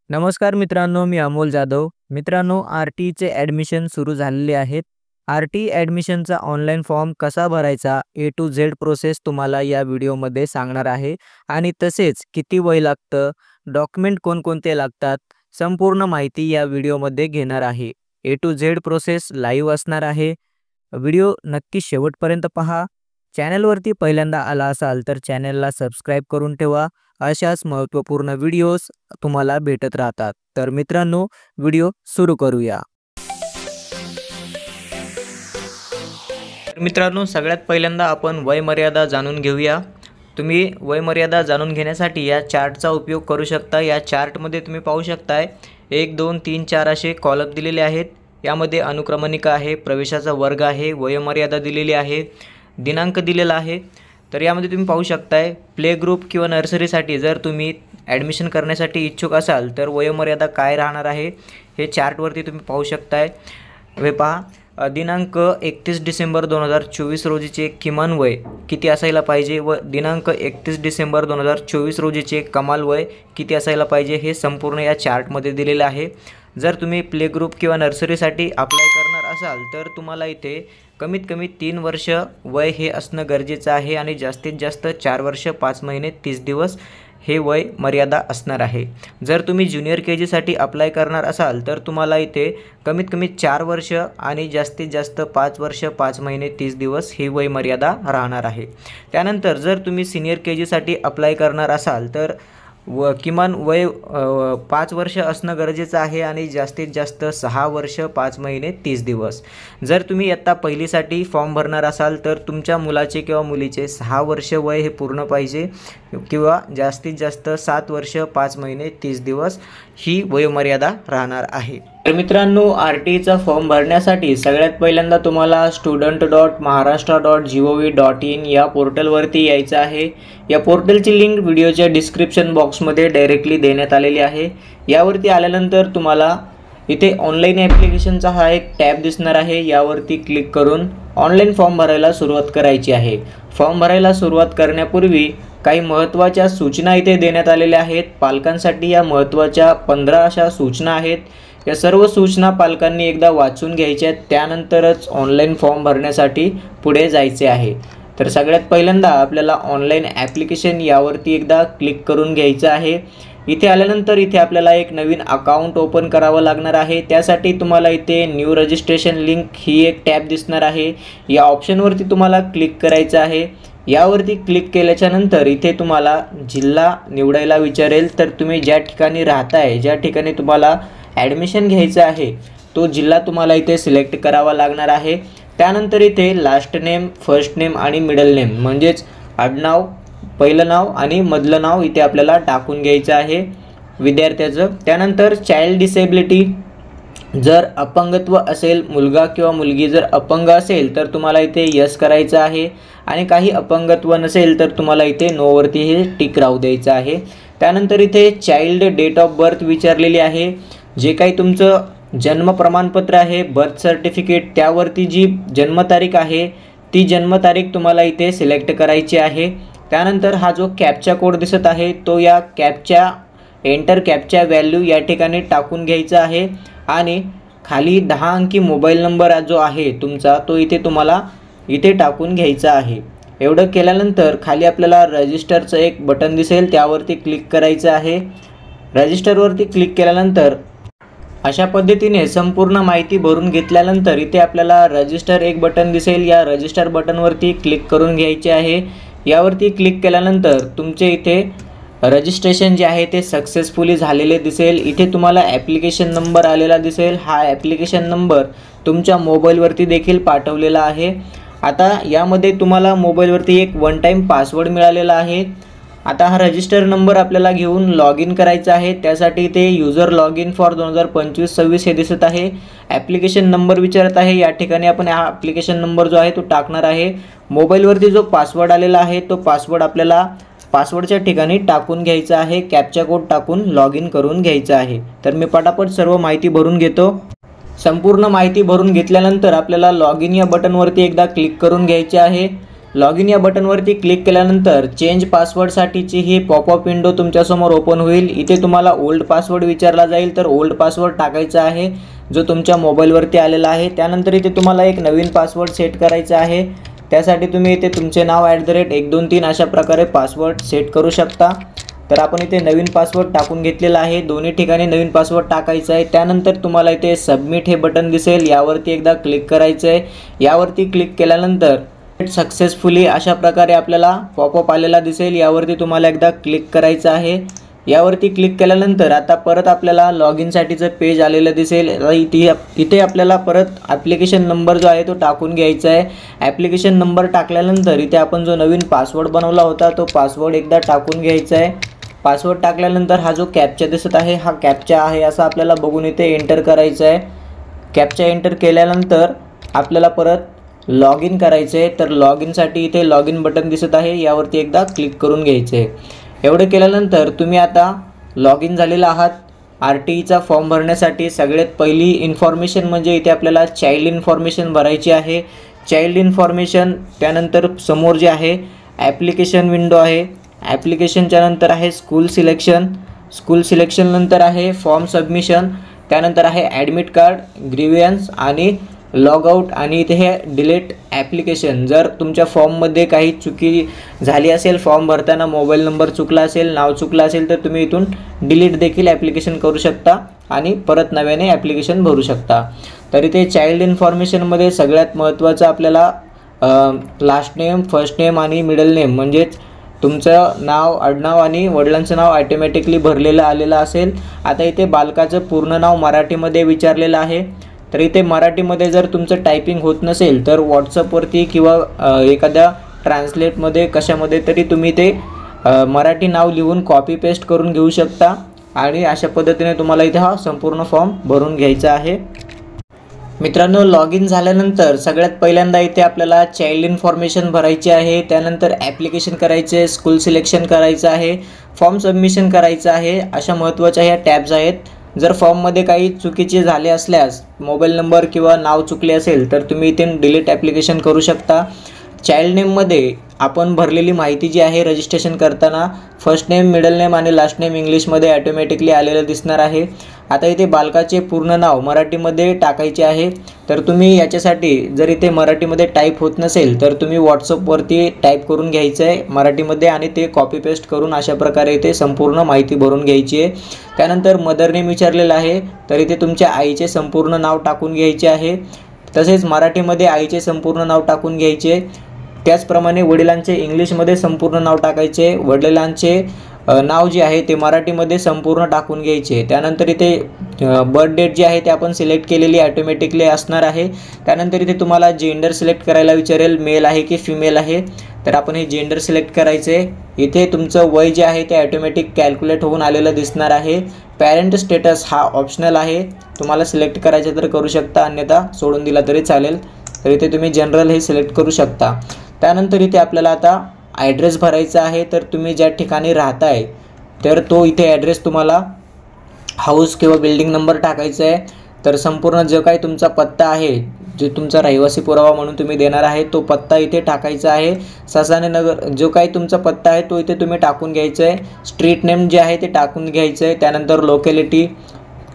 नमस्कार मित्रांनो, मी अमोल जाधव. मित्रांनो, आर-टीचे ॲडमिशन सुरू झालेले आहेत. आर-टी ॲडमिशनचा ऑनलाईन फॉर्म कसा भरायचा, ए टू झेड प्रोसेस तुम्हाला या व्हिडिओमध्ये सांगणार आहे आणि तसेच किती वय लागतं, डॉक्युमेंट कोणकोणते लागतात, संपूर्ण माहिती या व्हिडिओमध्ये घेणार आहे. ए टू झेड प्रोसेस लाईव्ह असणार आहे. व्हिडिओ नक्की शेवटपर्यंत पहा. चॅनलवरती पहिल्यांदा आला असाल तर चॅनलला सबस्क्राईब करून ठेवा. अशाच महत्त्वपूर्ण व्हिडिओज तुम्हाला भेटत राहतात. तर मित्रांनो, व्हिडिओ सुरू करूया. मित्रांनो, सगळ्यात पहिल्यांदा आपण वयमर्यादा जाणून घेऊया. तुम्ही वयमर्यादा जाणून घेण्यासाठी या चार्टचा उपयोग करू शकता. या चार्टमध्ये तुम्ही पाहू शकताय 1, 2, 3, 4 असे कॉलम दिलेले आहेत. यामध्ये अनुक्रमणिका आहे, प्रवेशाचा वर्ग आहे, वयोमर्यादा दिलेली आहे, दिनांक दिलेला आहे. तर यामध्ये तुम्ही पाहू शकताय प्ले ग्रुप किंवा नर्सरीसाठी जर तुम्ही ॲडमिशन करण्यासाठी इच्छुक असाल तर वयोमर्यादा काय राहणार आहे हे चार्टवरती तुम्ही पाहू शकताय. हे पहा, दिनांक 31 डिसेंबर 2024 रोजीचे किमान वय किती असायला पाहिजे व दिनांक 31 डिसेंबर 2024 रोजीचे कमाल वय किती असायला पाहिजे हे संपूर्ण या चार्टमध्ये दिलेलं आहे. जर तुम्ही प्ले ग्रुप किंवा नर्सरीसाठी अप्लाय करणार असाल तर तुम्हाला इथे कमीत कमी 3 वर्ष वय हे असणं गरजेचं आहे आणि जास्तीत जास्त 4 वर्ष 5 महिने 30 दिवस हे वय मर्यादा असणार आहे. जर तुम्ही ज्युनियर KGसाठी अप्लाय करणार असाल तर तुम्हाला इथे कमीत कमी 4 वर्ष आणि जास्तीत जास्त 5 वर्ष 5 महिने 30 दिवस ही वय मर्यादा राहणार आहे. त्यानंतर जर तुम्ही सिनियर KGसाठी अप्लाय करणार असाल तर किमान वय 5 वर्ष असणं गरजेचं आहे आणि जास्तीत जास्त 6 वर्ष 5 महिने 30 दिवस. जर तुम्ही इयत्ता पहिलीसाठी फॉर्म भरणार असाल तर तुमच्या मुलाचे किंवा मुलीचे 6 वर्ष वय हे पूर्ण पाहिजे किंवा जास्तीत जास्त 7 वर्ष 5 महिने 30 दिवस ही वयोमर्यादा राहणार आहे. तर मित्रांनो, आर-टीचा फॉर्म भरण्यासाठी सगळ्यात पहिल्यांदा तुम्हाला student.maharashtra.gov.in या पोर्टलवरती यायचं आहे. या पोर्टलची लिंक व्हिडिओच्या डिस्क्रिप्शन बॉक्समध्ये डायरेक्टली देण्यात आलेली आहे. यावरती आल्यानंतर तुम्हाला इथे ऑनलाईन ॲप्लिकेशनचा हा एक टॅब दिसणार आहे. यावरती क्लिक करून ऑनलाईन फॉर्म भरायला सुरुवात करायची आहे. फॉर्म भरायला सुरुवात करण्यापूर्वी काही महत्त्वाच्या सूचना इथे देण्यात आलेल्या आहेत. पालकांसाठी या महत्त्वाच्या 15 अशा सूचना आहेत. या सर्व सूचना पालकांनी एकदा वाचून घ्यायच्या आहेत, त्यानंतरच ऑनलाईन फॉर्म भरण्यासाठी पुढे जायचे आहे. तर सगळ्यात पहिल्यांदा आपल्याला ऑनलाईन ॲप्लिकेशन यावरती एकदा क्लिक करून घ्यायचं आहे. इथे आल्यानंतर इथे आपल्याला एक नवीन अकाउंट ओपन करावं लागणार आहे. त्यासाठी तुम्हाला इथे न्यू रजिस्ट्रेशन लिंक ही एक टॅब दिसणार आहे. या ऑप्शनवरती तुम्हाला क्लिक करायचं आहे. यावरती क्लिक केल्याच्यानंतर इथे तुम्हाला जिल्हा निवडायला विचारेल. तर तुम्ही ज्या ठिकाणी राहताय, ज्या ठिकाणी तुम्हाला ॲडमिशन घ्यायचं आहे तो जिल्हा तुम्हाला इथे सिलेक्ट करावा लागणार आहे. त्यानंतर इथे लास्ट नेम, फर्स्ट नेम आणि मिडल नेम म्हणजेच आडनाव, पहिलं नाव आणि मधलं नाव इथे आपल्याला टाकून घ्यायचं आहे विद्यार्थ्याचं. त्यानंतर चाइल्ड डिसेबिलिटी, जर अपंगत्व असेल, मुलगा किंवा मुलगी जर अपंग असेल तर तुम्हाला इथे यस करायचं आहे आणि काही अपंगत्व नसेल तर तुम्हाला इथे नोवरती हे टिक राहू द्यायचं आहे. त्यानंतर इथे चाइल्ड डेट ऑफ बर्थ विचारलेली आहे. जे काही तुमचं जन्म प्रमाणपत्र आहे, बर्थ सर्टिफिकेट, त्यावरती जी जन्मतारीख आहे ती जन्मतारीख तुम्हाला इथे सिलेक्ट करायची आहे. त्यानंतर हा जो कॅप्चा कोड दिसत आहे तो या एंटर कॅप्चा व्हॅल्यू या ठिकाणी टाकून घ्यायचा आहे आणि खाली 10 अंकी मोबाईल नंबर जो आहे तुमचा तो इथे तुम्हाला इथे टाकून घ्यायचा आहे. एवढं केल्यानंतर खाली आपल्याला रजिस्टरचं एक बटन दिसेल, त्यावरती क्लिक करायचं आहे. रजिस्टरवरती क्लिक केल्यानंतर अशा पद्धतीने संपूर्ण माहिती भरून घेतल्यानंतर इथे आपल्याला रजिस्टर एक बटन दिसेल. या रजिस्टर बटनवरती क्लिक करून घ्यायचे आहे. यावरती क्लिक केल्यानंतर तुमचे इथे रजिस्ट्रेशन जे आहे ते सक्सेसफुली झालेले दिसेल. इथे तुम्हाला ॲप्लिकेशन नंबर आलेला दिसेल. हा ॲप्लिकेशन नंबर तुमच्या मोबाईलवरती देखील पाठवलेला आहे. आता यामध्ये तुम्हाला मोबाईलवरती एक वन टाईम पासवर्ड मिळालेला आहे. आता हा रजिस्टर नंबर आपल्याला घेऊन लॉग इन करायचा आहे. त्यासाठी इथे युजर लॉग इन फॉर 2025-26 हे दिसत आहे. ॲप्लिकेशन नंबर विचारत आहे. या ठिकाणी आपण हा ॲप्लिकेशन नंबर जो आहे तो टाकणार आहे. मोबाईलवरती जो पासवर्ड आलेला आहे तो पासवर्ड आपल्याला पासवर्डच्या ठिकाणी टाकून घ्यायचा आहे. कॅप्चा कोड टाकून लॉग इन करून घ्यायचा आहे. तर मी पटापट सर्व माहिती भरून घेतो. संपूर्ण माहिती भरून घेतल्यानंतर आपल्याला लॉग इन या बटनवरती एकदा क्लिक करून घ्यायचे आहे. लॉग इन या बटनवरती क्लिक केल्यानंतर चेंज पासवर्डसाठीची ही पॉपअप विंडो तुमच्यासमोर ओपन होईल। इथे तुम्हाला ओल्ड पासवर्ड विचारला जाईल, तर ओल्ड पासवर्ड टाकायचा आहे जो तुमच्या मोबाईलवरती आलेला आहे। त्यानंतर इथे तुम्हाला एक नवीन पासवर्ड सेट करायचा आहे। त्यासाठी तुम्ही इथे तुमचे नाव @123 अशा प्रकारे पासवर्ड सेट करू शकता। तर आपण इथे नवीन पासवर्ड टाकून घेतलेला आहे, दोन्ही ठिकाणी नवीन पासवर्ड टाकायचा आहे। त्यानंतर तुम्हाला इथे सबमिट हे बटन दिसेल, यावरती एकदा क्लिक करायचं आहे। यावरती क्लिक केल्यानंतर सक्सेसफुली अशा प्रकारे आपल्याला पॉपअप आलेला दिसेल, यावरती तुम्हाला एकदा क्लिक करायचं आहे। यावरती क्लिक केल्यानंतर आता परत आपल्याला लॉग इनसाठीचं पेज आलेलं दिसेल। इथे आपल्याला परत ॲप्लिकेशन नंबर जो आहे तो टाकून घ्यायचा आहे। ॲप्लिकेशन नंबर टाकल्यानंतर इथे आपण जो नवीन पासवर्ड बनवला होता तो पासवर्ड एकदा टाकून घ्यायचा आहे। पासवर्ड टाकल्यानंतर हा जो कॅप्चा दिसत आहे हा कॅप्चा आहे असं आपल्याला बघून इथे एंटर करायचं आहे। कॅप्चा एंटर केल्यानंतर आपल्याला परत लॉग इन करायचं आहे। तर लॉग इनसाठी इथे लॉग इन बटन दिसत आहे, यावरती एकदा क्लिक करून घ्यायचं आहे। एवढं केल्यानंतर तुम्ही आता लॉग इन झालेला आहात। RTEचा फॉर्म भरण्यासाठी सगळ्यात पहिली इन्फॉर्मेशन म्हणजे इथे आपल्याला चाइल्ड इन्फॉर्मेशन भरायची आहे। चाइल्ड इन्फॉर्मेशन त्यानंतर समोर जे आहे ॲप्लिकेशन विंडो आहे, ॲप्लिकेशनच्या नंतर आहे स्कूल सिलेक्शन, स्कूल सिलेक्शन नंतर आहे फॉर्म सबमिशन, त्यानंतर आहे ॲडमिट कार्ड, ग्रीव्हन्स आणि लॉग आउट आणि इथे हे डिलीट ॲप्लिकेशन। जर तुमच्या फॉर्ममध्ये काही चुकी झाली असेल, फॉर्म भरताना मोबाईल नंबर चुकला असेल, नाव चुकलं असेल, तर तुम्ही इथून डिलीट देखील ॲप्लिकेशन करू शकता आणि परत नव्याने ॲप्लिकेशन भरू शकता। तर इथे चाइल्ड इन्फॉर्मेशनमध्ये सगळ्यात महत्त्वाचं आपल्याला लास्ट नेम, फर्स्ट नेम आणि मिडल नेम म्हणजेच तुमचं नाव, आडनाव आणि वडिलांचं नाव ऑटोमॅटिकली भरलेलं आलेलं असेल। आता इथे बालकाचं पूर्ण नाव मराठीमध्ये विचारलेलं आहे, तर इथे मराठीमध्ये जर तुमचं टायपिंग होत नसेल तर व्हॉट्सअपवरती किंवा एखाद्या ट्रान्सलेटमध्ये कशामध्ये तरी तुम्ही ते मराठी नाव लिहून कॉपी पेस्ट करून घेऊ शकता आणि अशा पद्धतीने तुम्हाला इथे हा संपूर्ण फॉर्म भरून घ्यायचा आहे। मित्रांनो, लॉग इन झाल्यानंतर सगळ्यात पहिल्यांदा इथे आपल्याला चाइल्ड इन्फॉर्मेशन भरायची आहे, त्यानंतर ॲप्लिकेशन करायचे आहे, स्कूल सिलेक्शन करायचं आहे, फॉर्म सबमिशन करायचं आहे। अशा महत्त्वाच्या ह्या टॅब्स आहेत। जर फॉर्ममध्ये काही चुकीचे झाले असल्यास, मोबाईल नंबर किंवा नाव चुकले असेल, तर तुम्ही इथे डिलीट ॲप्लिकेशन करू शकता। चाइल्ड नेममध्ये आपण भरलेली माहिती जी आहे रजिस्ट्रेशन करताना फर्स्ट नेम, मिडल नेम आणि लास्ट नेम इंग्लिशमध्ये ऑटोमॅटिकली आलेलं दिसणार आहे। आता इथे बालकाचे पूर्ण नाव मराठीमध्ये टाकायचे आहे, तर तुम्ही याच्यासाठी जर इथे मराठीमध्ये टाईप होत नसेल तर तुम्ही व्हॉट्सअपवरती टाईप करून घ्यायचं आहे मराठीमध्ये आणि ते कॉपी पेस्ट करून अशा प्रकारे इथे संपूर्ण माहिती भरून घ्यायची आहे। त्यानंतर मदर नेम विचारलेलं आहे, तर इथे तुमच्या आईचे संपूर्ण नाव टाकून घ्यायचे आहे, तसेच मराठीमध्ये आईचे संपूर्ण नाव टाकून घ्यायचे। त्याचप्रमाणे वडिलांचे इंग्लिशमध्ये संपूर्ण नाव टाकायचे, वडिलांचे नाव जे आहे ते मराठीमध्ये संपूर्ण टाकून घ्यायचे। त्यानंतर इथे बर्थ डेट जी आहे ते आपण सिलेक्ट केलेली ऑटोमॅटिकली असणार आहे। त्यानंतर इथे तुम्हाला जेंडर सिलेक्ट करायला विचारेल, मेल आहे की फिमेल आहे, तर आपण हे जेंडर सिलेक्ट करायचे। इथे तुमचं वय जे आहे ते ऑटोमॅटिक कॅल्क्युलेट होऊन आलेलं दिसणार आहे। पॅरेंट स्टेटस हा ऑप्शनल आहे, तुम्हाला सिलेक्ट करायचं तर करू शकता, अन्यथा सोडून दिला तरी चालेल। तर इथे तुम्ही जनरल हे सिलेक्ट करू शकता। त्यानंतर इथे आपल्याला आता ॲड्रेस भरायचा आहे, तर तुम्ही ज्या ठिकाणी राहताय तर तो इथे ॲड्रेस तुम्हाला हाऊस किंवा बिल्डिंग नंबर टाकायचा आहे। तर संपूर्ण जो काही तुमचा पत्ता आहे, जो तुमचा रहिवासी पुरावा म्हणून तुम्ही देणार आहे तो पत्ता इथे टाकायचा आहे। ससाने नगर जो काही तुमचा पत्ता आहे तो इथे तुम्ही टाकून घ्यायचा आहे। स्ट्रीट नेम जे आहे ते टाकून घ्यायचं आहे। त्यानंतर लोकॅलिटी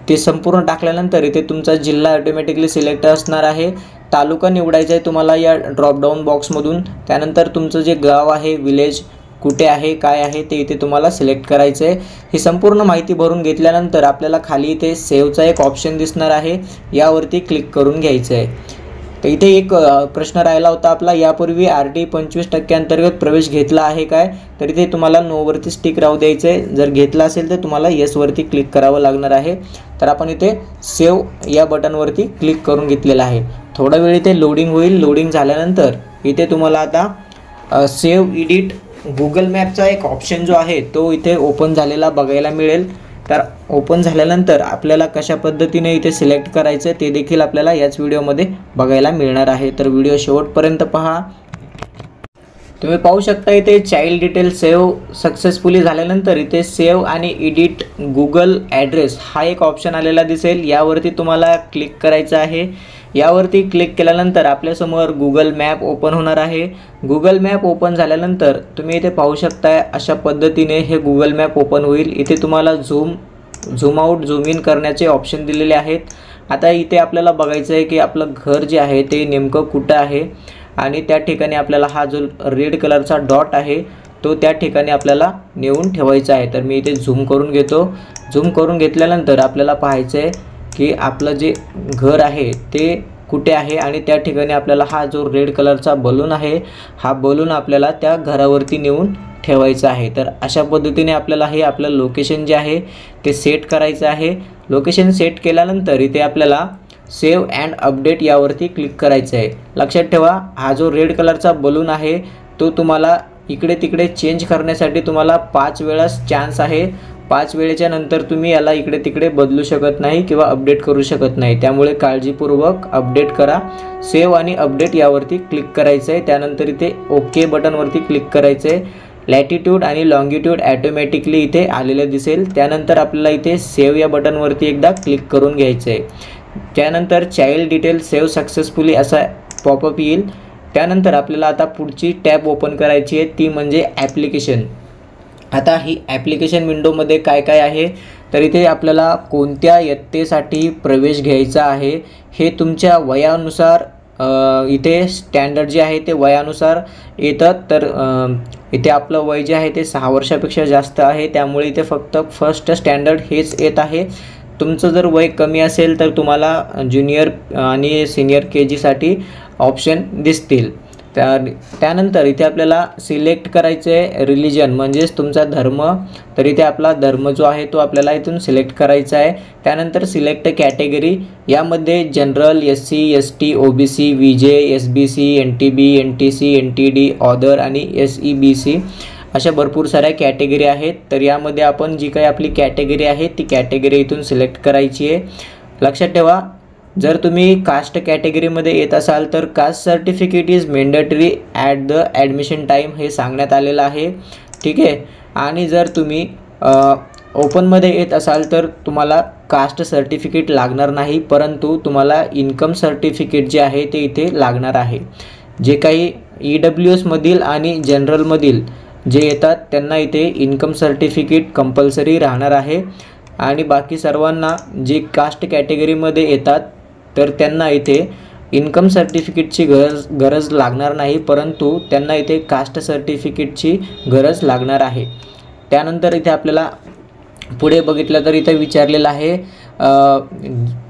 ते संपूर्ण टाकल्यानंतर इथे तुमचा जिल्हा ऑटोमॅटिकली सिलेक्ट असणार आहे। तालुका निवडायचा आहे तुम्हाला या ड्रॉपडाऊन बॉक्समधून। त्यानंतर तुमचं जे गाव आहे, विलेज कुठे आहे, काय आहे ते इथे तुम्हाला सिलेक्ट करायचं आहे। ही संपूर्ण माहिती भरून घेतल्यानंतर आपल्याला खाली इथे सेव्हचा एक ऑप्शन दिसणार आहे, यावरती क्लिक करून घ्यायचं आहे। तर इथे एक प्रश्न राहिला होता आपला, यापूर्वी RTE 25% अंतर्गत प्रवेश घेतला आहे काय, तर इथे तुम्हाला नोवरती स्टिक राहू द्यायचं आहे। जर घेतला असेल तर तुम्हाला येसवरती क्लिक करावं लागणार आहे। तर आपण इथे सेव्ह या बटनवरती क्लिक करून घेतलेलं आहे। थोडा वेळ इथे लोडिंग होईल। लोडिंग झाल्यानंतर इथे तुम्हाला आता सेव्ह एडिट गुगल मॅपचा एक ऑप्शन जो आहे तो इथे ओपन झालेला बघायला मिळेल। तर ओपन झाल्यानंतर आपल्याला कशा पद्धतीने इथे सिलेक्ट करायचं ते देखील आपल्याला याच व्हिडिओमध्ये बघायला मिळणार आहे। तर व्हिडिओ शेवटपर्यंत पहा। तुम्ही पाहू शकता इथे चाइल्ड डिटेल सेव्ह सक्सेसफुली झाल्यानंतर इथे सेव्ह आणि एडिट गुगल ॲड्रेस हा एक ऑप्शन आलेला दिसेल, यावरती तुम्हाला क्लिक करायचं आहे। यावरती क्लिक केल्यानंतर आपल्यासमोर गुगल मॅप ओपन होणार आहे। गुगल मॅप ओपन झाल्यानंतर तुम्ही इथे पाहू शकताय अशा पद्धतीने हे गुगल मॅप ओपन होईल। इथे तुम्हाला झूम आउट झूम इन करण्याचे ऑप्शन दिलेले आहेत। आता इथे आपल्याला बघायचं आहे की आपलं घर जे आहे ते नेमकं कुठं आहे आणि त्या ठिकाणी आपल्याला हा जो रेड कलरचा डॉट आहे तो त्या ठिकाणी आपल्याला नेऊन ठेवायचा आहे। तर मी इथे झूम करून घेतो। झूम करून घेतल्यानंतर आपल्याला पाहायचं आहे की आपलं जे घर आहे ते कुठे आहे आणि त्या ठिकाणी आपल्याला हा जो रेड कलरचा बलून आहे हा बलून आपल्याला त्या घरावरती नेऊन ठेवायचा आहे। तर अशा पद्धतीने आपल्याला हे आपलं लोकेशन जे आहे ते सेट करायचं आहे। लोकेशन सेट केल्यानंतर इथे आपल्याला सेव्ह अँड अपडेट यावरती क्लिक करायचं आहे। लक्षात ठेवा हा जो रेड कलरचा बलून आहे तो तुम्हाला इकडे तिकडे चेंज करण्यासाठी तुम्हाला 5 वेळा चान्स आहे। 5 वेळेच्या नंतर तुम्ही याला इकडे तिकडे बदलू शकत नाही किंवा अपडेट करू शकत नाही, त्यामुळे काळजीपूर्वक अपडेट करा। सेव्ह आणि अपडेट यावरती क्लिक करायचं आहे। त्यानंतर इथे ओके बटनवरती क्लिक करायचं आहे। लॅटिट्यूड आणि लॉन्गिट्यूड ॲटोमॅटिकली इथे आलेलं दिसेल। त्यानंतर आपल्याला इथे सेव्ह या बटनवरती एकदा क्लिक करून घ्यायचं आहे। त्यानंतर चाइल्ड डिटेल सेव्ह सक्सेसफुली असा पॉपअप येईल। त्यानंतर आपल्याला आता पुढची टॅब ओपन करायची आहे ती म्हणजे ॲप्लिकेशन। आता ही ॲप्लिकेशन विंडोमध्ये काय काय आहे तर इथे आपल्याला कोणत्या इयत्तेसाठी प्रवेश घ्यायचा आहे हे तुमच्या वयानुसार इथे स्टँडर्ड जे आहे ते वयानुसार येतात। तर इथे आपलं वय जे आहे ते 6 वर्षापेक्षा जास्त आहे, त्यामुळे इथे फक्त फर्स्ट स्टँडर्ड हेच येत आहे। तुमचं जर वय कमी असेल तर तुम्हाला ज्युनियर आणि सिनियर KGसाठी ऑप्शन दिसतील। त्यानंतर इथे आपल्याला सिलेक्ट करायचं आहे रिलिजन म्हणजेच तुमचा धर्म। तर इथे आपला धर्म जो आहे तो आपल्याला इथून सिलेक्ट करायचा आहे। त्यानंतर सिलेक्ट कॅटेगरी, यामध्ये general, SC ST OBC VJ SBC NTB NTC NTD other आणि SEBC अशा भरपूर साऱ्या कॅटेगरी आहेत। तर यामध्ये आपण जी काही आपली कॅटेगरी आहे ती कॅटेगरी इथून सिलेक्ट करायची आहे। लक्षात ठेवा जर तुम्ही कास्ट कॅटेगरीमध्ये येत असाल तर caste certificate is mandatory at the admission time हे सांगण्यात आलेलं आहे, ठीक आहे। आणि जर तुम्ही ओपनमध्ये येत असाल तर तुम्हाला कास्ट सर्टिफिकेट लागणार नाही, परंतु तुम्हाला इन्कम सर्टिफिकेट जे आहे ते इथे लागणार आहे। जे काही EWSमधील आणि जनरलमधील जे येतात त्यांना इथे इन्कम सर्टिफिकेट कंपल्सरी राहणार आहे आणि बाकी सर्वांना जे कास्ट कॅटेगरीमध्ये येतात तर त्यांना इथे इन्कम सर्टिफिकेटची गरज लागणार नाही, परंतु त्यांना इथे कास्ट सर्टिफिकेटची गरज लागणार आहे। त्यानंतर इथे आपल्याला पुढे बघितलं तर इथे विचारलेलं आहे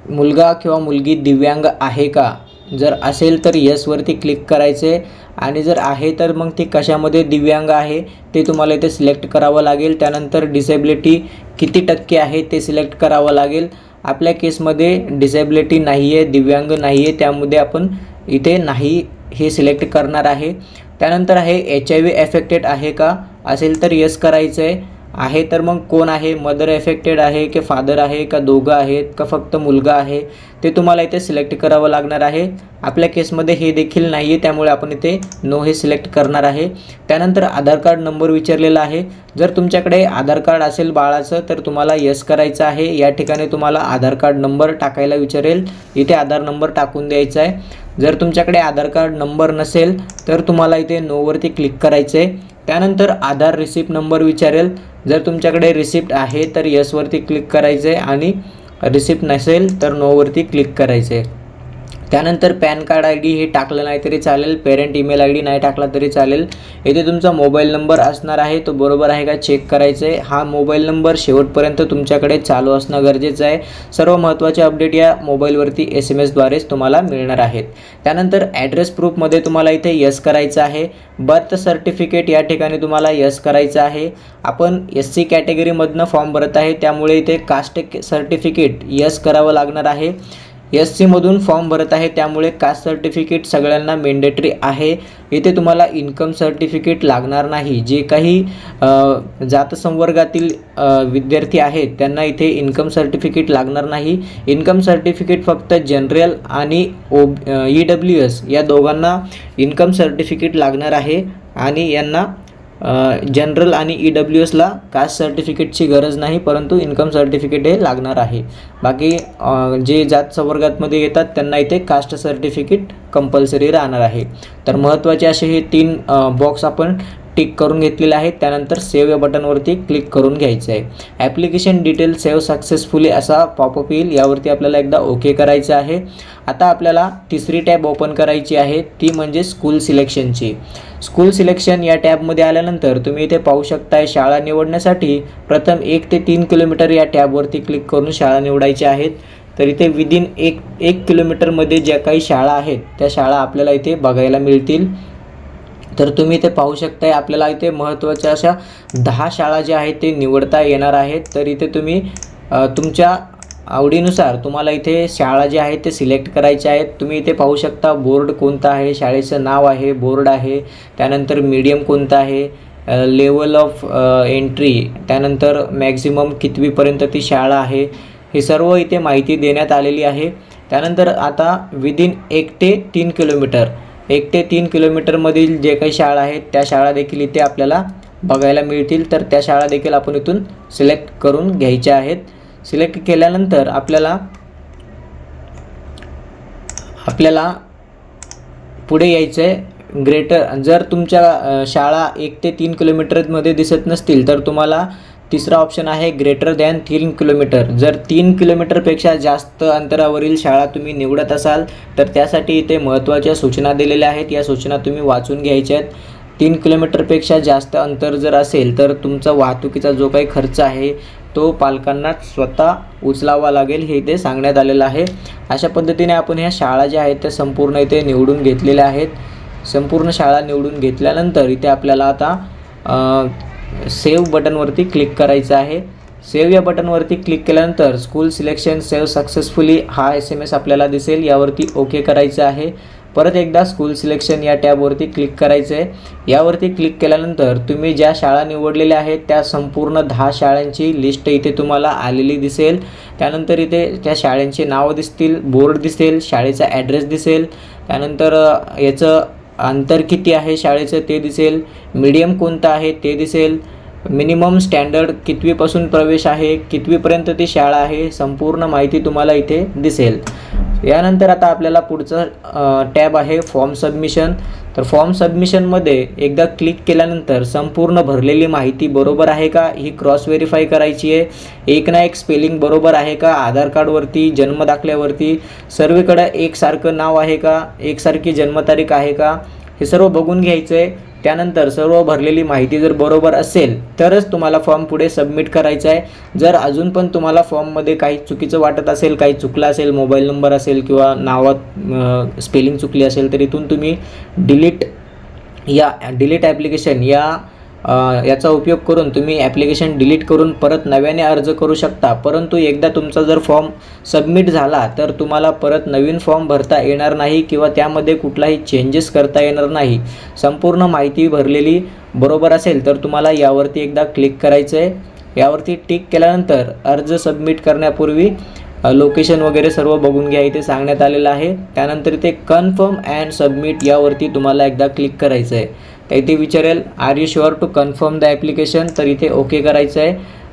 मुलगा किंवा मुलगी दिव्यांग आहे का? जर असेल तर येसवरती क्लिक करायचे आणि जर आहे तर मग ते कशामध्ये दिव्यांग आहे ते तुम्हाला इथे सिलेक्ट करावं लागेल। त्यानंतर डिसेबिलिटी किती टक्के आहे ते सिलेक्ट करावं लागेल। आपल्या केसमध्ये डिसेबिलिटी नाही आहे, दिव्यांग नाही आहे, त्यामुळे आपण इथे नाही हे सिलेक्ट करणार आहे। त्यानंतर आहे HIV एफेक्टेड आहे का? असेल तर येस करायचं आहे तर मग कोण आहे, मदर एफेक्टेड आहे की फादर आहे का दोघं आहेत का फक्त मुलगा आहे ते तुम्हाला इथे सिलेक्ट करावं लागणार आहे। आपल्या केसमध्ये हे देखील नाही आहे, त्यामुळे आपण इथे नो हे सिलेक्ट करणार आहे। त्यानंतर आधार कार्ड नंबर विचारलेला आहे। जर तुमच्याकडे आधार कार्ड असेल बाळाचं तर तुम्हाला येस करायचं आहे। या ठिकाणी तुम्हाला आधार कार्ड नंबर टाकायला विचारेल, इथे आधार नंबर टाकून द्यायचा आहे। जर तुमच्याकडे आधार कार्ड नंबर नसेल तर तुम्हाला इथे नोवरती क्लिक करायचं आहे। त्यानंतर आधार रिसिप्ट नंबर विचारेल, जर तुमच्याकडे रिसिप्ट आहे तर येसवरती क्लिक करायचं आहे आणि रिसिप्ट नसेल तर नोवरती क्लिक करायचं आहे। त्यानंतर पॅन कार्ड ID हे टाकलं नाही तरी चालेल, पेरेंट ईमेल ID नाही टाकला तरी चालेल। इथे तुमचा मोबाईल नंबर असणार आहे, तो बरोबर आहे का चेक करायचं आहे। हा मोबाईल नंबर शेवटपर्यंत तुमच्याकडे चालू असणं गरजेचं आहे। सर्व महत्त्वाचे अपडेट या मोबाईलवरती SMS द्वारेच तुम्हाला मिळणार आहेत। त्यानंतर ॲड्रेस प्रूफमध्ये तुम्हाला इथे यस करायचं आहे। बर्थ सर्टिफिकेट या ठिकाणी तुम्हाला यस करायचं आहे। आपण SC कॅटेगरीमधनं फॉर्म भरत आहे, त्यामुळे इथे कास्ट सर्टिफिकेट यस करावं लागणार आहे। SC मधून फॉर्म भरत आहे, त्यामुळे कास्ट सर्टिफिकेट सगळ्यांना मॅन्डेटरी आहे। इथे तुम्हाला इन्कम सर्टिफिकेट लागणार नाही। जे काही जात संवर्गातील विद्यार्थी आहेत त्यांना इथे इन्कम सर्टिफिकेट लागणार नाही। इन्कम सर्टिफिकेट फक्त जनरल आणि EWS या दोघांना इन्कम सर्टिफिकेट लागणार आहे आणि यांना जनरल आणि EWSला कास्ट सर्टिफिकेटची गरज नाही, परंतु इन्कम सर्टिफिकेट हे लागणार आहे. बाकी जे जात संवर्गामध्ये येतात त्यांना इथे कास्ट सर्टिफिकेट कंपल्सरी राहणार आहे. तर महत्त्वाचे असे हे 3 बॉक्स आपण टिक करून घेतलेले आहेत. त्यानंतर सेव्ह या बटनवरती क्लिक करून घ्यायचं आहे. ॲप्लिकेशन डिटेल सेव्ह सक्सेसफुली असा पॉपअप येईल, यावरती आपल्याला एकदा ओके करायचं आहे. आता आपल्याला तिसरी टॅब ओपन करायची आहे, ती म्हणजे स्कूल सिलेक्शनची. स्कूल सिलेक्शन या टॅबमध्ये आल्यानंतर तुम्ही इथे पाहू शकताय शाळा निवडण्यासाठी प्रथम 1 ते 3 किलोमीटर या टॅबवरती क्लिक करून शाळा निवडायच्या आहेत. तर इथे विदिन 1 किलोमीटरमध्ये ज्या काही शाळा आहेत त्या शाळा आपल्याला इथे बघायला मिळतील. तर तुम्ही इथे पाहू शकताय आपल्याला इथे महत्त्वाच्या अशा 10 शाळा ज्या आहेत ते निवडता येणार आहेत. तर इथे तुम्ही तुमच्या आवडीनुसार तुम्हाला इथे शाळा ज्या आहेत ते सिलेक्ट करायच्या आहेत. तुम्ही इथे पाहू शकता बोर्ड कोणता आहे, शाळेचं नाव आहे, बोर्ड आहे, त्यानंतर मीडियम कोणता आहे, लेवल ऑफ एंट्री, त्यानंतर मॅक्झिमम कितवीपर्यंत ती शाळा आहे, हे सर्व इथे माहिती देण्यात आलेली आहे. त्यानंतर आता विदिन 1 ते 3 किलोमीटर 1 ते 3 किलोमीटरमधील जे काही शाळा आहेत त्या शाळा देखील इथे आपल्याला बघायला मिळतील. तर त्या शाळा देखील आपण इथून सिलेक्ट करून घ्यायच्या आहेत. सिलेक्ट केल्यानंतर आपल्याला पुढे यायचं आहे. जर तुमच्या शाळा 1 ते 3 किलोमीटरमध्ये दिसत नसतील तर तुम्हाला तिसरा ऑप्शन आहे ग्रेटर दॅन 3 किलोमीटर. जर 3 किलोमीटरपेक्षा जास्त अंतरावरील शाळा तुम्ही निवडत असाल तर त्यासाठी इथे महत्त्वाच्या सूचना दिलेल्या आहेत. या सूचना तुम्ही वाचून घ्यायच्या आहेत. 3 किलोमीटरपेक्षा जास्त अंतर जर असेल तर तुमचा वाहतुकीचा जो काही खर्च आहे तो पालकांना स्वतः उचलावा लागेल, हे इथे सांगण्यात आलेलं आहे. अशा पद्धतीने आपण ह्या शाळा ज्या आहेत त्या संपूर्ण इथे निवडून घेतलेल्या आहेत. संपूर्ण शाळा निवडून घेतल्यानंतर इथे आपल्याला आता सेव्ह बटनवरती क्लिक करायचं आहे. सेव्ह या बटनवरती क्लिक केल्यानंतर स्कूल सिलेक्शन सेव्ह सक्सेसफुली हा SMS आपल्याला दिसेल, यावरती ओके करायचं आहे. परत एकदा स्कूल सिलेक्शन या टॅबवरती क्लिक करायचं आहे. यावरती क्लिक केल्यानंतर तुम्ही ज्या शाळा निवडलेल्या आहेत त्या संपूर्ण 10 शाळांची लिस्ट इथे तुम्हाला आलेली दिसेल. त्यानंतर इथे त्या शाळांचे नाव दिसतील, बोर्ड दिसेल, शाळेचा ॲड्रेस दिसेल, त्यानंतर याचं अंतर किती आहे शाळेचं ते दिसेल, मीडियम कोणतं आहे ते दिसेल, मिनिमम स्टँडर्ड कितवीपासून प्रवेश आहे, कितवीपर्यंत ती शाळा आहे, संपूर्ण माहिती तुम्हाला इथे दिसेल. यानंतर आता आपल्याला पुढचा टॅब आहे फॉर्म सबमिशन. तर फॉर्म सबमिशनमध्ये एकदा क्लिक केल्यानंतर संपूर्ण भरलेली माहिती बरोबर आहे का ही क्रॉस व्हेरीफाय करायची आहे. एक ना एक स्पेलिंग बरोबर आहे का, आधार कार्डवरती, जन्मदाखल्यावरती सर्वीकडे एकसारखं नाव आहे का, एकसारखी जन्मतारीख आहे का, हे सर्व बघून घ्यायचं आहे. त्यानंतर सर्व भरलेली माहिती जर बरोबर असेल तरच तुम्हाला फॉर्म पुढे सबमिट करायचा आहे. जर अजून पण तुम्हाला फॉर्ममध्ये काही चुकीचं वाटत असेल, काही चुकलं असेल, मोबाईल नंबर असेल किंवा नावात स्पेलिंग चुकली असेल तर इथून तुम्ही डिलीट ॲप्लिकेशन याचा उपयोग करून तुम्ही ॲप्लिकेशन डिलीट करून परत नव्याने अर्ज करू शकता. परंतु एकदा तुमचा जर फॉर्म सबमिट झाला तर तुम्हाला परत नवीन फॉर्म भरता येणार नाही किंवा त्यामध्ये कुठलाही चेंजेस करता येणार नाही. संपूर्ण माहिती भरलेली बरोबर असेल तर तुम्हाला यावरती एकदा क्लिक करायचं आहे. यावरती टिक केल्यानंतर अर्ज सबमिट करण्यापूर्वी लोकेशन वगैरे सर्व बघून घ्या, इथे सांगण्यात आलेलं आहे. त्यानंतर इथे कन्फर्म अँड सबमिट यावरती तुम्हाला एकदा क्लिक करायचं आहे. तर इथे विचारेल are you sure to confirm the application, तर इथे ओके करायचं आहे.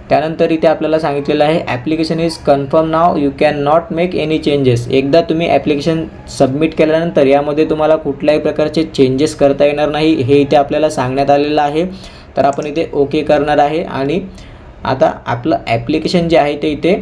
त्यानंतर इथे आपल्याला सांगितलेलं आहे application is confirm now, you can not make any changes. एकदा तुम्ही ॲप्लिकेशन सबमिट केल्यानंतर यामध्ये तुम्हाला कुठल्याही प्रकारचे चेंजेस करता येणार नाही, हे इथे आपल्याला सांगण्यात आलेलं आहे. तर आपण इथे ओके करणार आहे आणि आता आपलं ॲप्लिकेशन जे आहे ते इथे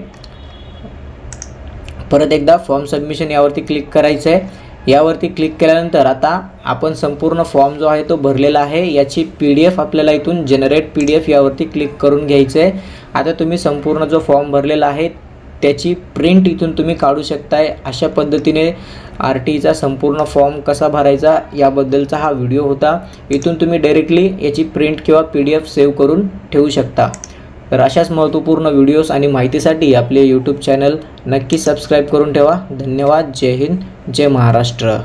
परत एकदा फॉर्म सबमिशन यावरती क्लिक करायचं आहे. यावरती क्लिक केल्यानंतर आता आपण संपूर्ण फॉर्म जो आहे तो भरलेला आहे याची PDF आपल्याला इथून जनरेट PDF यावरती क्लिक करून घ्यायचं आहे. आता तुम्ही संपूर्ण जो फॉर्म भरलेला आहे त्याची प्रिंट इथून तुम्ही काढू शकताय. अशा पद्धतीने RTEचा संपूर्ण फॉर्म कसा भरायचा याबद्दलचा हा व्हिडिओ होता. इथून तुम्ही डायरेक्टली याची प्रिंट किंवा PDF सेव्ह करून ठेवू शकता. तर अशाच महत्त्वपूर्ण व्हिडिओज आणि माहितीसाठी आपले YouTube चॅनल नक्की सबस्क्राईब करून ठेवा. धन्यवाद. जय हिंद, जय महाराष्ट्र.